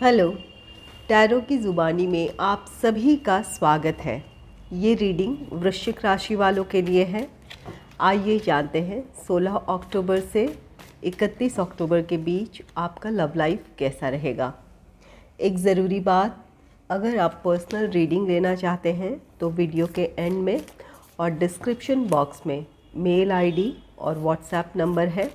Hello. Tarot की ज़ुबानी में आप सभी का स्वागत है। ये रीडिंग वृश्चिक राशि वालों के लिए है। आइए जानते हैं 16 अक्टूबर से 31 अक्टूबर के बीच आपका लव लाइफ कैसा रहेगा। एक ज़रूरी बात, अगर आप पर्सनल रीडिंग लेना चाहते हैं तो वीडियो के एंड में और डिस्क्रिप्शन बॉक्स में मेल आईडी और व्हाट्सएप नंबर है।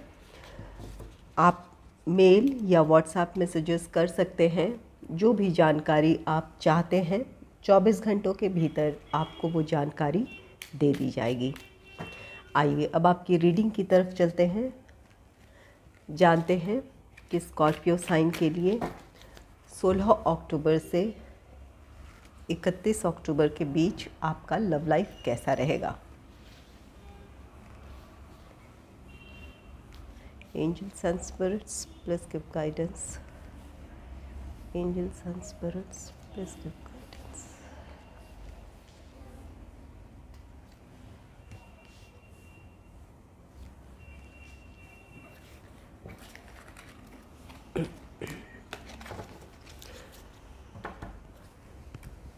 आप मेल या व्हाट्सएप मैसेजेस कर सकते हैं। जो भी जानकारी आप चाहते हैं 24 घंटों के भीतर आपको वो जानकारी दे दी जाएगी। आइए अब आपकी रीडिंग की तरफ चलते हैं। जानते हैं कि स्कॉर्पियो साइन के लिए 16 अक्टूबर से 31 अक्टूबर के बीच आपका लव लाइफ कैसा रहेगा। Angels and spirits, please give guidance. Angels and spirits, please give guidance.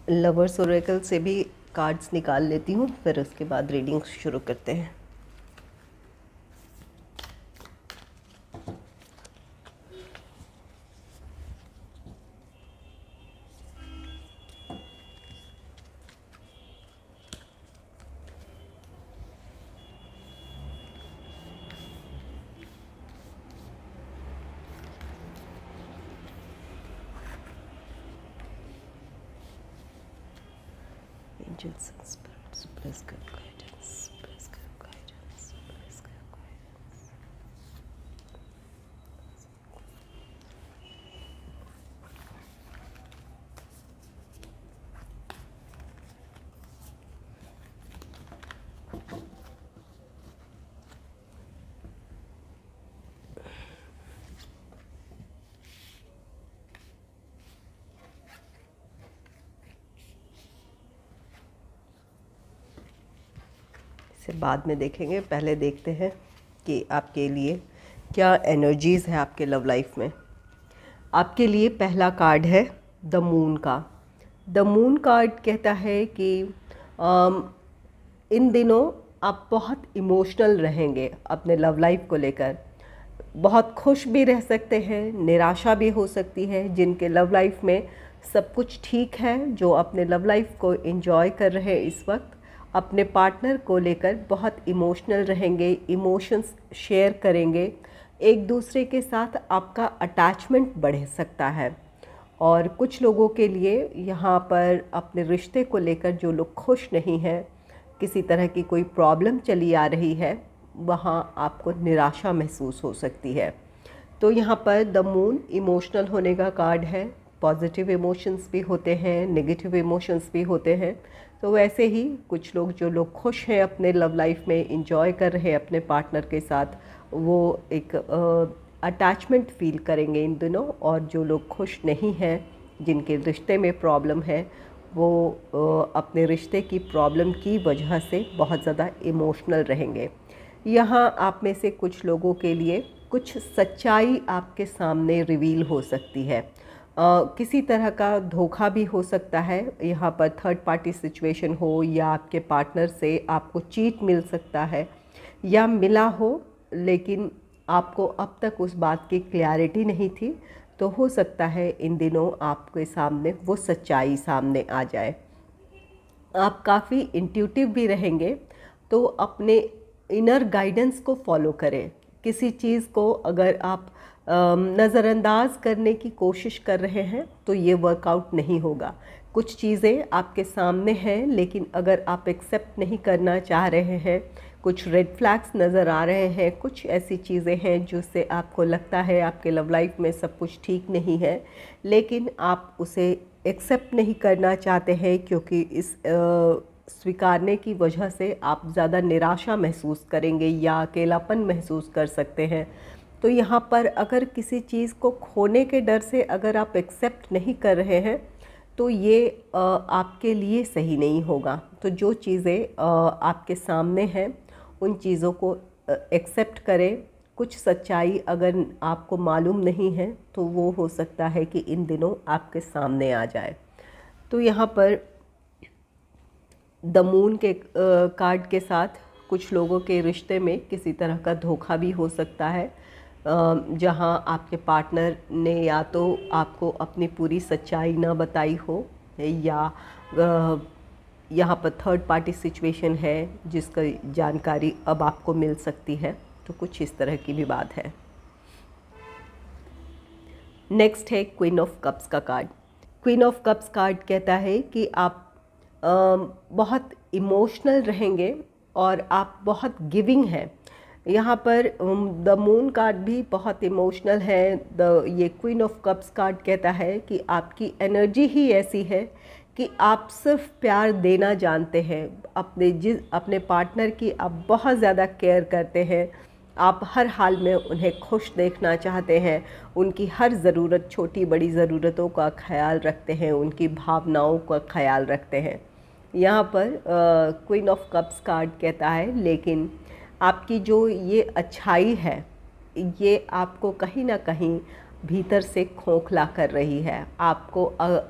Lovers Oracle से भी कार्ड्स निकाल लेती हूँ, फिर उसके बाद रीडिंग शुरू करते हैं। Angels and spirits, please give guidance, please give guidance, please give guidance. बाद में देखेंगे, पहले देखते हैं कि आपके लिए क्या एनर्जीज़ है आपके लव लाइफ में। आपके लिए पहला कार्ड है द मून का। द मून कार्ड कहता है कि इन दिनों आप बहुत इमोशनल रहेंगे अपने लव लाइफ को लेकर। बहुत खुश भी रह सकते हैं, निराशा भी हो सकती है। जिनके लव लाइफ में सब कुछ ठीक है, जो अपने लव लाइफ को एंजॉय कर रहे हैं इस वक्त, अपने पार्टनर को लेकर बहुत इमोशनल रहेंगे, इमोशंस शेयर करेंगे। एक दूसरे के साथ आपका अटैचमेंट बढ़ सकता है। और कुछ लोगों के लिए यहाँ पर अपने रिश्ते को लेकर जो लोग खुश नहीं हैं, किसी तरह की कोई प्रॉब्लम चली आ रही है, वहाँ आपको निराशा महसूस हो सकती है। तो यहाँ पर द मून इमोशनल होने का कार्ड है। पॉजिटिव इमोशंस भी होते हैं, नेगेटिव इमोशंस भी होते हैं। तो वैसे ही कुछ लोग, जो लोग खुश हैं अपने लव लाइफ में, इंजॉय कर रहे हैं अपने पार्टनर के साथ, वो एक अटैचमेंट फील करेंगे इन दिनों। और जो लोग खुश नहीं हैं, जिनके रिश्ते में प्रॉब्लम है, वो अपने रिश्ते की प्रॉब्लम की वजह से बहुत ज़्यादा इमोशनल रहेंगे। यहाँ आप में से कुछ लोगों के लिए कुछ सच्चाई आपके सामने रिवील हो सकती है। किसी तरह का धोखा भी हो सकता है। यहाँ पर थर्ड पार्टी सिचुएशन हो, या आपके पार्टनर से आपको चीट मिल सकता है, या मिला हो लेकिन आपको अब तक उस बात की क्लैरिटी नहीं थी। तो हो सकता है इन दिनों आपके सामने वो सच्चाई सामने आ जाए। आप काफ़ी इंट्यूटिव भी रहेंगे, तो अपने इनर गाइडेंस को फॉलो करें। किसी चीज़ को अगर आप नज़रअंदाज करने की कोशिश कर रहे हैं तो ये वर्कआउट नहीं होगा। कुछ चीज़ें आपके सामने हैं, लेकिन अगर आप एक्सेप्ट नहीं करना चाह रहे हैं, कुछ रेड फ्लैग्स नज़र आ रहे हैं, कुछ ऐसी चीज़ें हैं जिससे आपको लगता है आपके लव लाइफ में सब कुछ ठीक नहीं है, लेकिन आप उसे एक्सेप्ट नहीं करना चाहते हैं, क्योंकि इस स्वीकारने की वजह से आप ज़्यादा निराशा महसूस करेंगे या अकेलापन महसूस कर सकते हैं। तो यहाँ पर अगर किसी चीज़ को खोने के डर से अगर आप एक्सेप्ट नहीं कर रहे हैं, तो ये आपके लिए सही नहीं होगा। तो जो चीज़ें आपके सामने हैं, उन चीज़ों को एक्सेप्ट करें, कुछ सच्चाई अगर आपको मालूम नहीं है तो वो हो सकता है कि इन दिनों आपके सामने आ जाए। तो यहाँ पर द मून के कार्ड के साथ कुछ लोगों के रिश्ते में किसी तरह का धोखा भी हो सकता है, जहां आपके पार्टनर ने या तो आपको अपनी पूरी सच्चाई ना बताई हो, या यहाँ पर थर्ड पार्टी सिचुएशन है जिसका जानकारी अब आपको मिल सकती है। तो कुछ इस तरह की भी बात है। नेक्स्ट है क्वीन ऑफ कप्स का card. Queen of cups card कहता है कि आप बहुत इमोशनल रहेंगे और आप बहुत गिविंग हैं। यहाँ पर द मून कार्ड भी बहुत इमोशनल है। ये क्वीन ऑफ कप्स कार्ड कहता है कि आपकी एनर्जी ही ऐसी है कि आप सिर्फ प्यार देना जानते हैं। अपने पार्टनर की आप बहुत ज़्यादा केयर करते हैं। आप हर हाल में उन्हें खुश देखना चाहते हैं, उनकी हर ज़रूरत, छोटी बड़ी ज़रूरतों का ख्याल रखते हैं, उनकी भावनाओं का ख्याल रखते हैं। यहाँ पर क्वीन ऑफ कप्स कार्ड कहता है लेकिन आपकी जो ये अच्छाई है ये आपको कहीं ना कहीं भीतर से खोखला कर रही है, आपको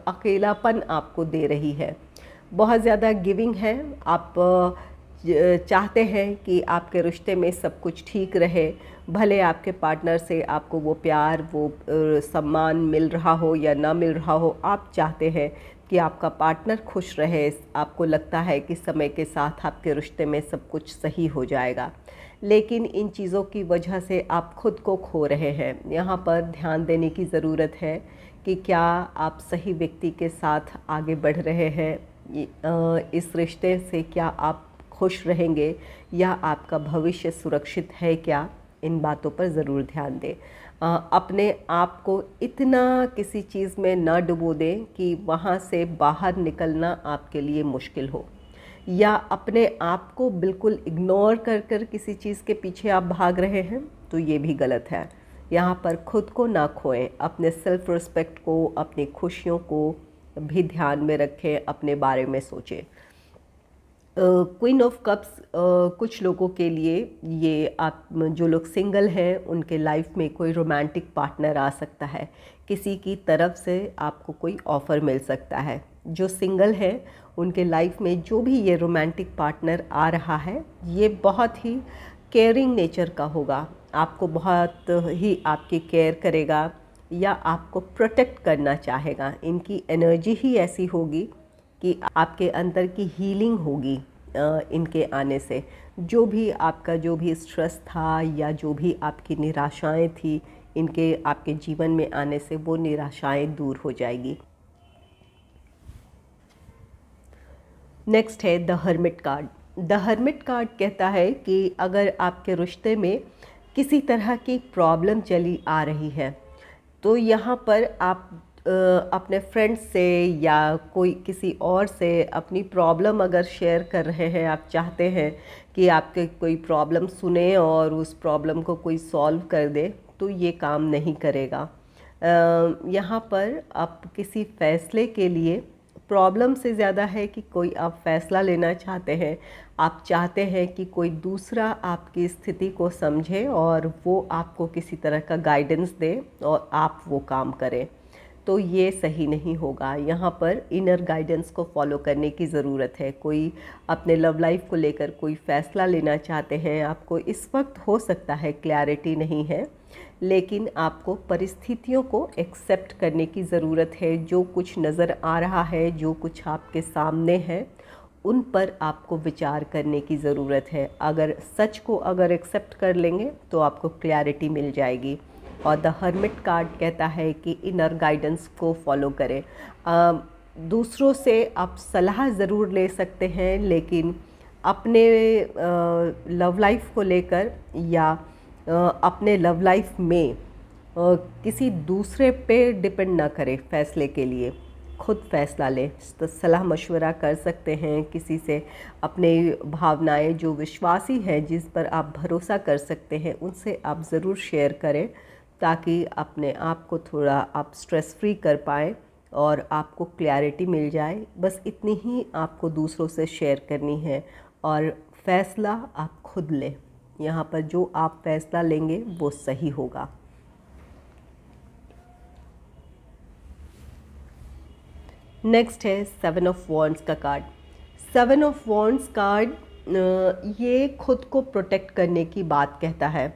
अकेलापन आपको दे रही है। बहुत ज़्यादा गिविंग है, आप चाहते हैं कि आपके रिश्ते में सब कुछ ठीक रहे, भले आपके पार्टनर से आपको वो प्यार, वो सम्मान मिल रहा हो या ना मिल रहा हो, आप चाहते हैं कि आपका पार्टनर खुश रहे। आपको लगता है कि समय के साथ आपके रिश्ते में सब कुछ सही हो जाएगा, लेकिन इन चीज़ों की वजह से आप खुद को खो रहे हैं। यहाँ पर ध्यान देने की ज़रूरत है कि क्या आप सही व्यक्ति के साथ आगे बढ़ रहे हैं, इस रिश्ते से क्या आप खुश रहेंगे या आपका भविष्य सुरक्षित है क्या, इन बातों पर ज़रूर ध्यान दें। अपने आप को इतना किसी चीज़ में ना डुबो दें कि वहाँ से बाहर निकलना आपके लिए मुश्किल हो, या अपने आप को बिल्कुल इग्नोर कर कर किसी चीज़ के पीछे आप भाग रहे हैं, तो ये भी गलत है। यहाँ पर खुद को ना खोएं, अपने सेल्फ रिस्पेक्ट को, अपनी खुशियों को भी ध्यान में रखें, अपने बारे में सोचें। क्वीन ऑफ कप्स कुछ लोगों के लिए ये, आप जो लोग सिंगल हैं उनके लाइफ में कोई रोमांटिक पार्टनर आ सकता है, किसी की तरफ से आपको कोई ऑफ़र मिल सकता है। जो सिंगल है उनके लाइफ में जो भी ये रोमांटिक पार्टनर आ रहा है ये बहुत ही केयरिंग नेचर का होगा, आपको बहुत ही आपकी केयर करेगा या आपको प्रोटेक्ट करना चाहेगा। इनकी एनर्जी ही ऐसी होगी कि आपके अंदर की हीलिंग होगी इनके आने से। जो भी स्ट्रेस था या जो भी आपकी निराशाएं थी, इनके आपके जीवन में आने से वो निराशाएं दूर हो जाएगी। नेक्स्ट है the hermit card. The hermit card कहता है कि अगर आपके रिश्ते में किसी तरह की प्रॉब्लम चली आ रही है तो यहाँ पर आप अपने फ्रेंड्स से या कोई किसी और से अपनी प्रॉब्लम अगर शेयर कर रहे हैं, आप चाहते हैं कि आपके कोई प्रॉब्लम सुने और उस प्रॉब्लम को कोई सॉल्व कर दे, तो ये काम नहीं करेगा। यहाँ पर आप किसी फ़ैसले के लिए, प्रॉब्लम से ज़्यादा है कि कोई आप फ़ैसला लेना चाहते हैं, आप चाहते हैं कि कोई दूसरा आपकी स्थिति को समझे और वो आपको किसी तरह का गाइडेंस दे और आप वो काम करें, तो ये सही नहीं होगा। यहाँ पर इनर गाइडेंस को फॉलो करने की ज़रूरत है। कोई अपने लव लाइफ को लेकर कोई फ़ैसला लेना चाहते हैं, आपको इस वक्त हो सकता है क्लैरिटी नहीं है, लेकिन आपको परिस्थितियों को एक्सेप्ट करने की ज़रूरत है। जो कुछ नज़र आ रहा है, जो कुछ आपके सामने है, उन पर आपको विचार करने की ज़रूरत है। अगर सच को अगर एक्सेप्ट कर लेंगे तो आपको क्लैरिटी मिल जाएगी। और द हर्मिट कार्ड कहता है कि इनर गाइडेंस को फॉलो करें। दूसरों से आप सलाह ज़रूर ले सकते हैं, लेकिन अपने लव लाइफ को लेकर या अपने लव लाइफ में किसी दूसरे पे डिपेंड ना करें फ़ैसले के लिए, खुद फ़ैसला लें। तो सलाह मशवरा कर सकते हैं किसी से, अपने भावनाएं, जो विश्वासी हैं, जिस पर आप भरोसा कर सकते हैं, उनसे आप ज़रूर शेयर करें, ताकि अपने आप को थोड़ा आप स्ट्रेस फ्री कर पाएँ और आपको क्लैरिटी मिल जाए। बस इतनी ही आपको दूसरों से शेयर करनी है और फ़ैसला आप खुद लें। यहाँ पर जो आप फैसला लेंगे वो सही होगा। नेक्स्ट है 7 ऑफ वॉन्ड्स का कार्ड। 7 ऑफ वॉन्ड्स कार्ड ये खुद को प्रोटेक्ट करने की बात कहता है।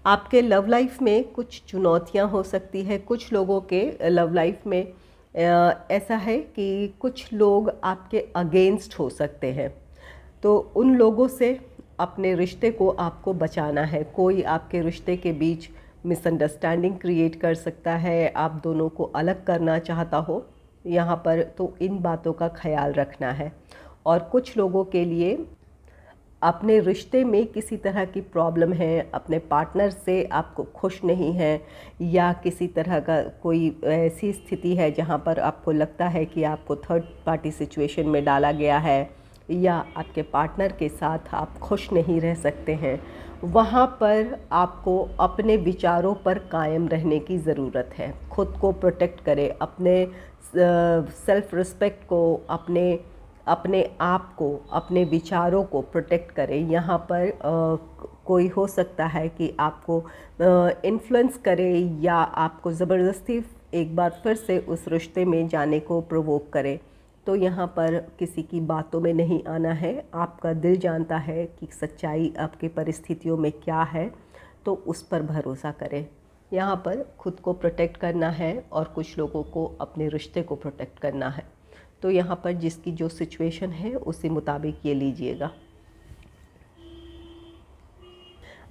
आपके लव लाइफ में कुछ चुनौतियां हो सकती है। कुछ लोगों के लव लाइफ में ऐसा है कि कुछ लोग आपके अगेंस्ट हो सकते हैं, तो उन लोगों से अपने रिश्ते को आपको बचाना है। कोई आपके रिश्ते के बीच मिसअंडरस्टैंडिंग क्रिएट कर सकता है, आप दोनों को अलग करना चाहता हो यहाँ पर, तो इन बातों का ख्याल रखना है। और कुछ लोगों के लिए अपने रिश्ते में किसी तरह की प्रॉब्लम है, अपने पार्टनर से आपको खुश नहीं है, या किसी तरह का कोई ऐसी स्थिति है जहाँ पर आपको लगता है कि आपको थर्ड पार्टी सिचुएशन में डाला गया है, या आपके पार्टनर के साथ आप खुश नहीं रह सकते हैं, वहाँ पर आपको अपने विचारों पर कायम रहने की ज़रूरत है। खुद को प्रोटेक्ट करें, अपने सेल्फ रिस्पेक्ट को, अपने आप को, अपने विचारों को प्रोटेक्ट करें। यहाँ पर कोई हो सकता है कि आपको इन्फ्लुएंस करे या आपको ज़बरदस्ती एक बार फिर से उस रिश्ते में जाने को प्रोवोक करे, तो यहाँ पर किसी की बातों में नहीं आना है। आपका दिल जानता है कि सच्चाई आपकी परिस्थितियों में क्या है, तो उस पर भरोसा करें। यहाँ पर खुद को प्रोटेक्ट करना है और कुछ लोगों को अपने रिश्ते को प्रोटेक्ट करना है। तो यहाँ पर जिसकी जो सिचुएशन है उसी मुताबिक ये लीजिएगा।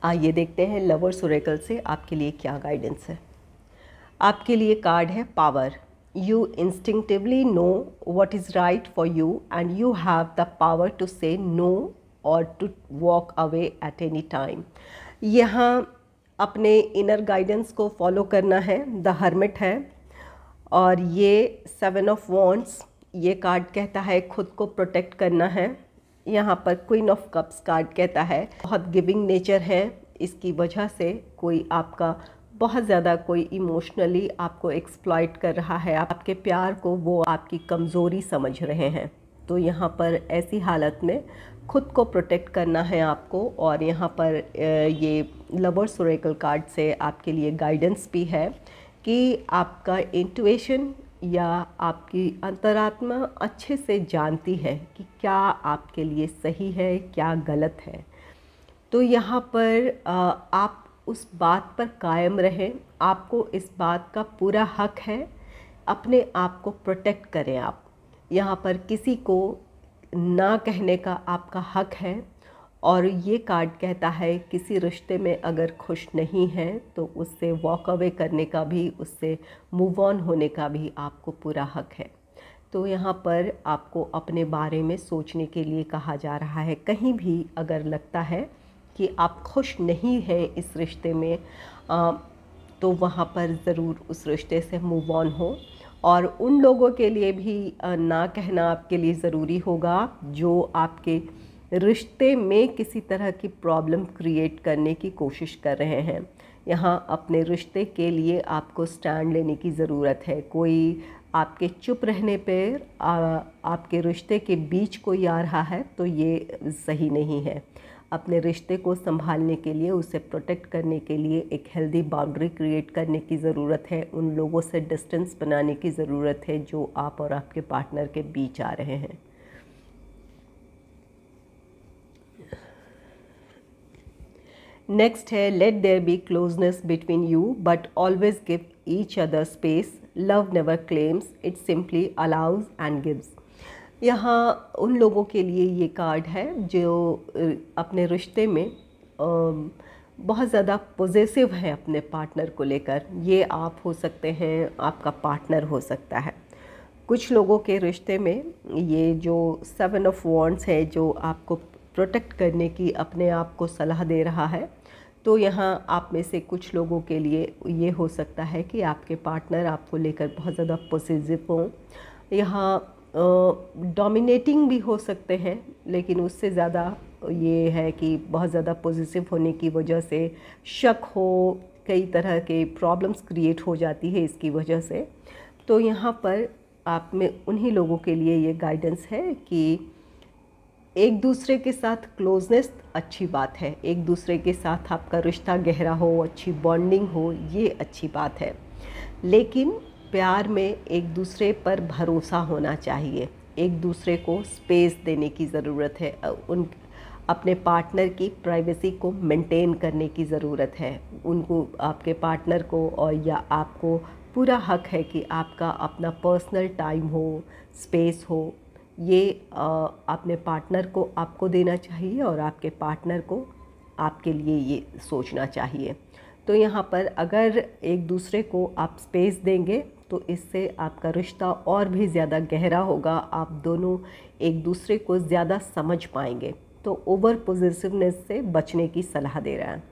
आइए देखते हैं लवर्स ओरेकल से आपके लिए क्या गाइडेंस है। आपके लिए कार्ड है power. You instinctively know what is right for you and you have the power to say no or to walk away at any time। यहाँ अपने इनर गाइडेंस को फॉलो करना है। द हर्मिट है और ये 7 ऑफ वॉन्ड्स, ये card कहता है खुद को प्रोटेक्ट करना है। यहाँ पर क्वीन ऑफ कप्स कार्ड कहता है बहुत गिविंग नेचर है, इसकी वजह से कोई आपका बहुत ज़्यादा कोई इमोशनली आपको एक्सप्लॉइट कर रहा है, आपके प्यार को वो आपकी कमज़ोरी समझ रहे हैं। तो यहाँ पर ऐसी हालत में खुद को प्रोटेक्ट करना है आपको। और यहाँ पर ये लवर्स ओरेकल कार्ड से आपके लिए गाइडेंस भी है कि आपका इंट्यूशन या आपकी अंतरात्मा अच्छे से जानती है कि क्या आपके लिए सही है, क्या गलत है। तो यहाँ पर आप उस बात पर कायम रहें। आपको इस बात का पूरा हक है, अपने आप को प्रोटेक्ट करें आप। यहाँ पर किसी को ना कहने का आपका हक है। और ये कार्ड कहता है किसी रिश्ते में अगर खुश नहीं है तो उससे वॉक अवे करने का भी, उससे मूव ऑन होने का भी आपको पूरा हक है। तो यहाँ पर आपको अपने बारे में सोचने के लिए कहा जा रहा है। कहीं भी अगर लगता है कि आप खुश नहीं हैं इस रिश्ते में, तो वहाँ पर ज़रूर उस रिश्ते से मूव ऑन हो। और उन लोगों के लिए भी ना कहना आपके लिए ज़रूरी होगा जो आपके रिश्ते में किसी तरह की प्रॉब्लम क्रिएट करने की कोशिश कर रहे हैं। यहाँ अपने रिश्ते के लिए आपको स्टैंड लेने की ज़रूरत है। कोई आपके चुप रहने पर आपके रिश्ते के बीच कोई आ रहा है तो ये सही नहीं है। अपने रिश्ते को संभालने के लिए, उसे प्रोटेक्ट करने के लिए एक हेल्दी बाउंड्री क्रिएट करने की ज़रूरत है। उन लोगों से डिस्टेंस बनाने की ज़रूरत है जो आप और आपके पार्टनर के बीच आ रहे हैं। नेक्स्ट है let there be closeness between you but always give each other space. Love never claims, it simply allows and gives. यहाँ उन लोगों के लिए ये कार्ड है जो अपने रिश्ते में बहुत ज़्यादा पॉजिटिव हैं अपने पार्टनर को लेकर। ये आप हो सकते हैं, आपका पार्टनर हो सकता है। कुछ लोगों के रिश्ते में ये जो 7 ऑफ वॉन्ड्स है जो आपको प्रोटेक्ट करने की अपने आप को सलाह दे रहा है। तो यहाँ आप में से कुछ लोगों के लिए ये हो सकता है कि आपके पार्टनर आपको लेकर बहुत ज़्यादा पॉजिटिव हों। यहाँ डोमिनेटिंग भी हो सकते हैं, लेकिन उससे ज़्यादा ये है कि बहुत ज़्यादा पॉजिटिव होने की वजह से शक हो, कई तरह के प्रॉब्लम्स क्रिएट हो जाती है इसकी वजह से। तो यहाँ पर आप में उन्हीं लोगों के लिए ये गाइडेंस है कि एक दूसरे के साथ क्लोजनेस अच्छी बात है, एक दूसरे के साथ आपका रिश्ता गहरा हो, अच्छी बॉन्डिंग हो, ये अच्छी बात है। लेकिन प्यार में एक दूसरे पर भरोसा होना चाहिए, एक दूसरे को स्पेस देने की ज़रूरत है, अपने पार्टनर की प्राइवेसी को मेंटेन करने की ज़रूरत है। उनको, आपके पार्टनर को और या आपको पूरा हक है कि आपका अपना पर्सनल टाइम हो, स्पेस हो, ये अपने पार्टनर को आपको देना चाहिए और आपके पार्टनर को आपके लिए ये सोचना चाहिए। तो यहाँ पर अगर एक दूसरे को आप स्पेस देंगे तो इससे आपका रिश्ता और भी ज़्यादा गहरा होगा, आप दोनों एक दूसरे को ज़्यादा समझ पाएंगे। तो ओवर पॉजिटिवनेस से बचने की सलाह दे रहा है।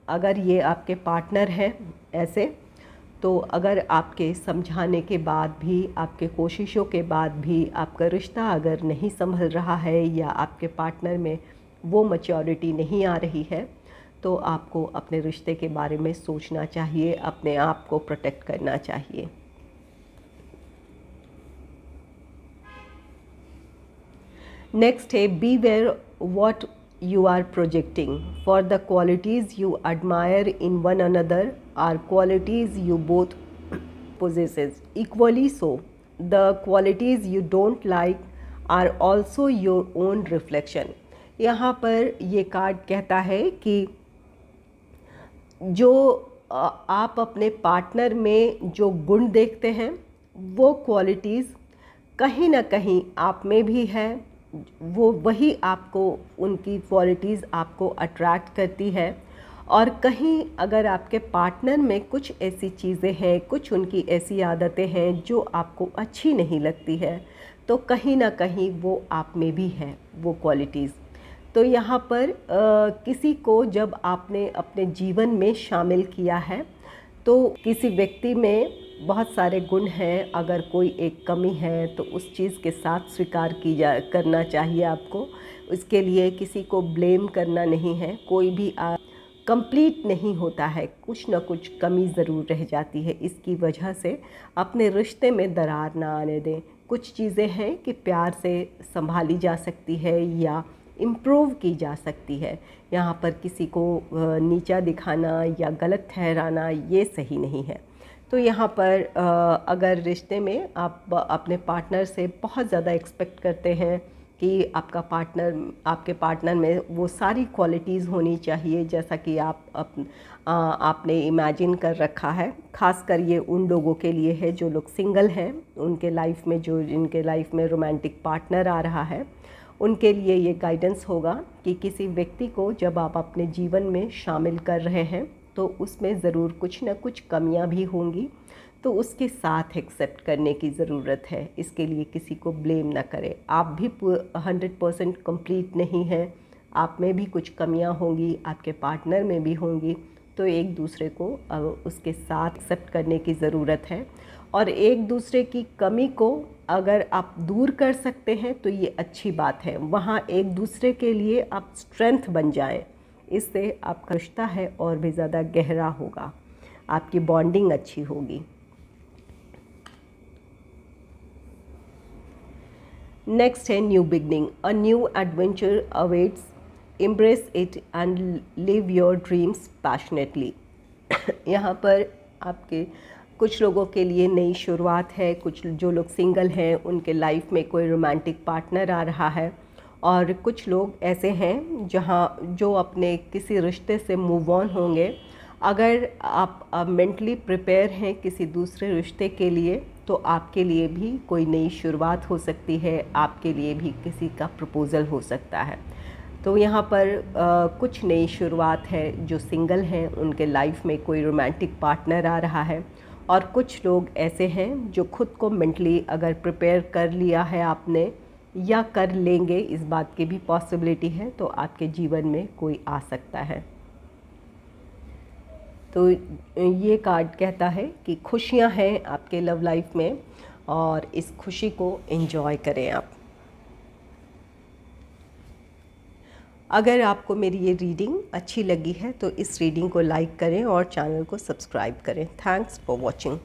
अगर ये आपके पार्टनर हैं ऐसे, तो अगर आपके समझाने के बाद भी, आपके कोशिशों के बाद भी आपका रिश्ता अगर नहीं संभल रहा है या आपके पार्टनर में वो मैच्योरिटी नहीं आ रही है, तो आपको अपने रिश्ते के बारे में सोचना चाहिए, अपने आप को प्रोटेक्ट करना चाहिए। नेक्स्ट है beware what you are projecting, for the qualities you admire in one another are qualities you both possesses. Equally so, the qualities you don't like are also your own reflection. यहाँ पर ये card कहता है कि जो आप अपने partner में जो गुण देखते हैं, वो क्वालिटीज़ कहीं ना कहीं आप में भी है, वो वही आपको, उनकी क्वालिटीज़ आपको अट्रैक्ट करती है। और कहीं अगर आपके पार्टनर में कुछ ऐसी चीज़ें हैं, कुछ उनकी ऐसी आदतें हैं जो आपको अच्छी नहीं लगती है, तो कहीं ना कहीं वो आप में भी है वो क्वालिटीज़। तो यहाँ पर किसी को जब आपने अपने जीवन में शामिल किया है, तो किसी व्यक्ति में बहुत सारे गुण हैं, अगर कोई एक कमी है तो उस चीज़ के साथ स्वीकार करना चाहिए आपको। उसके लिए किसी को ब्लेम करना नहीं है। कोई भी कंप्लीट नहीं होता है, कुछ ना कुछ कमी ज़रूर रह जाती है। इसकी वजह से अपने रिश्ते में दरार ना आने दें। कुछ चीज़ें हैं कि प्यार से संभाली जा सकती है या इम्प्रूव की जा सकती है। यहाँ पर किसी को नीचा दिखाना या गलत ठहराना ये सही नहीं है। तो यहाँ पर अगर रिश्ते में आप अपने पार्टनर से बहुत ज़्यादा एक्सपेक्ट करते हैं कि आपके पार्टनर में वो सारी क्वालिटीज़ होनी चाहिए जैसा कि आपने इमेजिन कर रखा है, ख़ासकर ये उन लोगों के लिए है जो लोग सिंगल हैं, उनके लाइफ में जिनके लाइफ में रोमांटिक पार्टनर आ रहा है, उनके लिए ये गाइडेंस होगा कि किसी व्यक्ति को जब आप अपने जीवन में शामिल कर रहे हैं तो उसमें ज़रूर कुछ ना कुछ कमियां भी होंगी, तो उसके साथ एक्सेप्ट करने की ज़रूरत है। इसके लिए किसी को ब्लेम ना करें। आप भी 100% कंप्लीट नहीं हैं, आप में भी कुछ कमियां होंगी, आपके पार्टनर में भी होंगी, तो एक दूसरे को उसके साथ एक्सेप्ट करने की ज़रूरत है। और एक दूसरे की कमी को अगर आप दूर कर सकते हैं तो ये अच्छी बात है। वहाँ एक दूसरे के लिए आप स्ट्रेंथ बन जाएं, इससे आपका रिश्ता है और भी ज़्यादा गहरा होगा, आपकी बॉन्डिंग अच्छी होगी। नेक्स्ट है new beginning, a new adventure awaits, embrace it and live your dreams passionately. यहाँ पर आपके कुछ लोगों के लिए नई शुरुआत है। कुछ जो लोग सिंगल हैं उनके लाइफ में कोई रोमांटिक पार्टनर आ रहा है, और कुछ लोग ऐसे हैं जो अपने किसी रिश्ते से मूव ऑन होंगे। अगर आप मेंटली प्रिपेयर हैं किसी दूसरे रिश्ते के लिए, तो आपके लिए भी कोई नई शुरुआत हो सकती है, आपके लिए भी किसी का प्रपोज़ल हो सकता है। तो यहाँ पर कुछ नई शुरुआत है। जो सिंगल हैं उनके लाइफ में कोई रोमांटिक पार्टनर आ रहा है, और कुछ लोग ऐसे हैं जो खुद को मेंटली अगर प्रिपेयर कर लिया है आपने या कर लेंगे, इस बात की भी पॉसिबिलिटी है, तो आपके जीवन में कोई आ सकता है। तो ये कार्ड कहता है कि खुशियां हैं आपके लव लाइफ में और इस खुशी को एंजॉय करें आप। अगर आपको मेरी ये रीडिंग अच्छी लगी है तो इस रीडिंग को लाइक करें और चैनल को सब्सक्राइब करें। Thanks for watching.